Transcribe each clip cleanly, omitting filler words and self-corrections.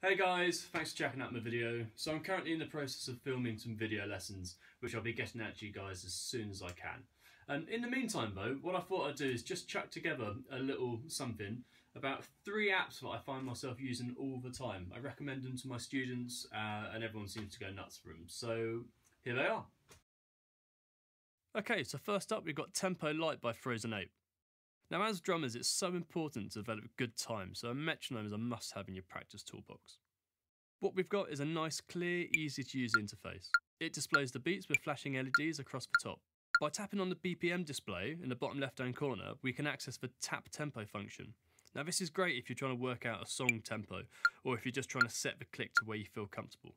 Hey guys, thanks for checking out my video. So I'm currently in the process of filming some video lessons, which I'll be getting out to you guys as soon as I can. In the meantime though, what I thought I'd do is just chuck together a little something about 3 apps that I find myself using all the time. I recommend them to my students and everyone seems to go nuts for them. So here they are. Okay, so first up we've got Tempo Lite by Frozen Ape. Now as drummers it's so important to develop good time, so a metronome is a must-have in your practice toolbox. What we've got is a nice, clear, easy to use interface. It displays the beats with flashing LEDs across the top. By tapping on the BPM display in the bottom left-hand corner, we can access the tap tempo function. Now this is great if you're trying to work out a song tempo, or if you're just trying to set the click to where you feel comfortable.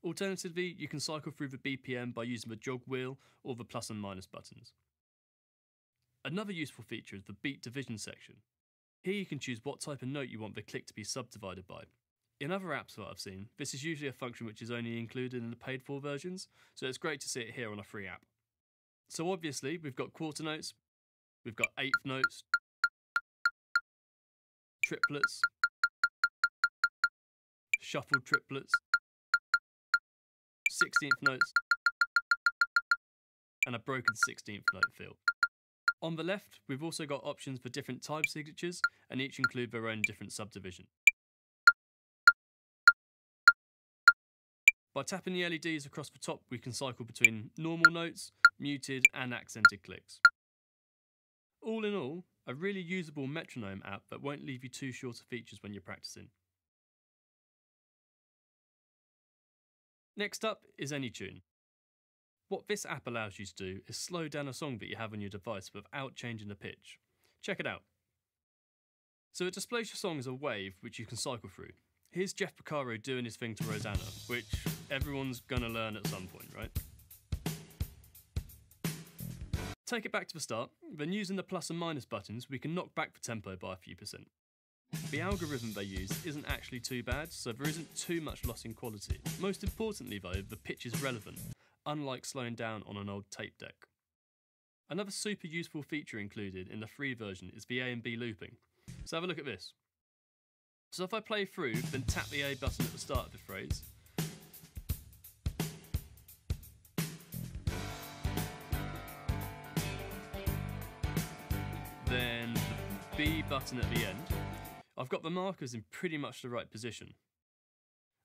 Alternatively, you can cycle through the BPM by using the jog wheel or the plus and minus buttons. Another useful feature is the beat division section. Here you can choose what type of note you want the click to be subdivided by. In other apps that I've seen, this is usually a function which is only included in the paid for versions, so it's great to see it here on a free app. So obviously we've got quarter notes, we've got eighth notes, triplets, shuffled triplets, 16th notes, and a broken 16th note fill. On the left, we've also got options for different type signatures, and each include their own different subdivision. By tapping the LEDs across the top, we can cycle between normal notes, muted and accented clicks. All in all, a really usable metronome app that won't leave you too short of features when you're practicing. Next up is Anytune. What this app allows you to do is slow down a song that you have on your device without changing the pitch. Check it out. So it displays your song as a wave which you can cycle through. Here's Jeff Porcaro doing his thing to Rosanna, which everyone's gonna learn at some point, right? Take it back to the start, then using the plus and minus buttons we can knock back the tempo by a few percent. The algorithm they use isn't actually too bad, so there isn't too much loss in quality. Most importantly though, the pitch is relevant, unlike slowing down on an old tape deck. Another super useful feature included in the free version is the A and B looping. So have a look at this. So if I play through, then tap the A button at the start of the phrase, then the B button at the end, I've got the markers in pretty much the right position.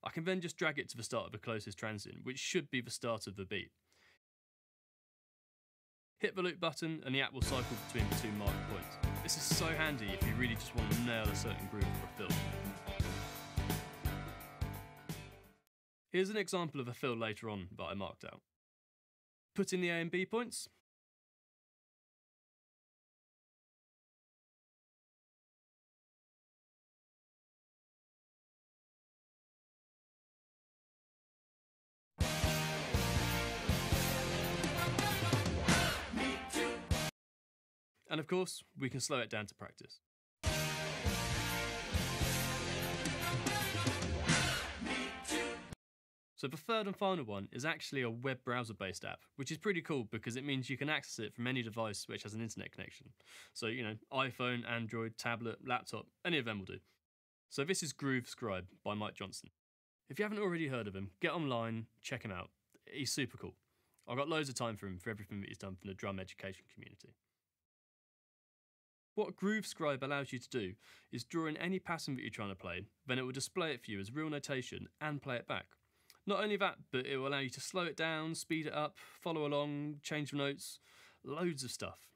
I can then just drag it to the start of the closest transient, which should be the start of the beat. Hit the loop button and the app will cycle between the 2 marked points. This is so handy if you really just want to nail a certain groove for a fill. Here's an example of a fill later on that I marked out. Put in the A and B points. And of course, we can slow it down to practice. So the third and final one is actually a web browser based app, which is pretty cool because it means you can access it from any device which has an internet connection. So, iPhone, Android, tablet, laptop, any of them will do. So this is Scribe by Mike Johnson. If you haven't already heard of him, get online, check him out. He's super cool. I've got loads of time for him for everything that he's done for the drum education community. What Scribe allows you to do is draw in any pattern that you're trying to play, then it will display it for you as real notation and play it back. Not only that, but it will allow you to slow it down, speed it up, follow along, change the notes, loads of stuff.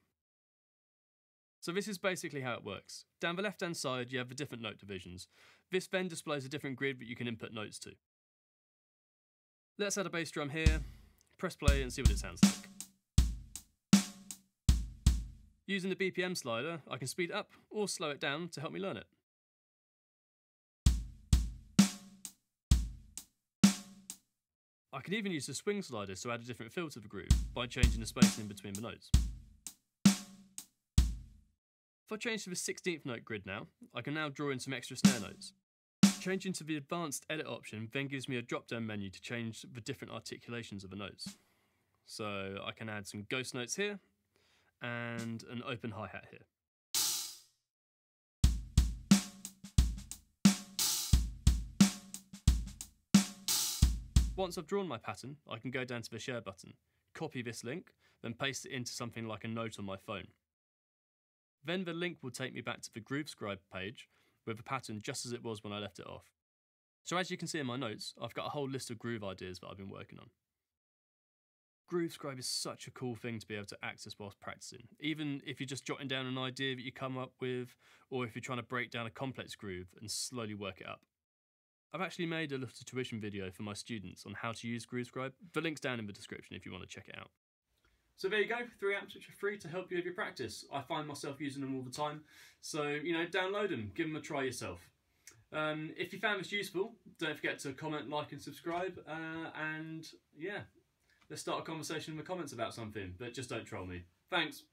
So this is basically how it works. Down the left hand side you have the different note divisions. This then displays a different grid that you can input notes to. Let's add a bass drum here, press play and see what it sounds like. Using the BPM slider, I can speed it up or slow it down to help me learn it. I can even use the swing slider to add a different feel to the groove by changing the spacing in between the notes. If I change to the 16th note grid now, I can now draw in some extra snare notes. Changing to the advanced edit option then gives me a drop down menu to change the different articulations of the notes. So I can add some ghost notes here, and an open hi-hat here. Once I've drawn my pattern, I can go down to the share button, copy this link, then paste it into something like a note on my phone. Then the link will take me back to the Groove Scribe page with the pattern just as it was when I left it off. So as you can see in my notes, I've got a whole list of groove ideas that I've been working on. Groove Scribe is such a cool thing to be able to access whilst practicing, even if you're just jotting down an idea that you come up with, or if you're trying to break down a complex groove and slowly work it up. I've actually made a little tuition video for my students on how to use Groove Scribe. The link's down in the description if you want to check it out. So there you go, 3 apps which are free to help you with your practice. I find myself using them all the time, so download them, give them a try yourself. If you found this useful, don't forget to comment, like and subscribe, and yeah, let's start a conversation in the comments about something, but just don't troll me. Thanks.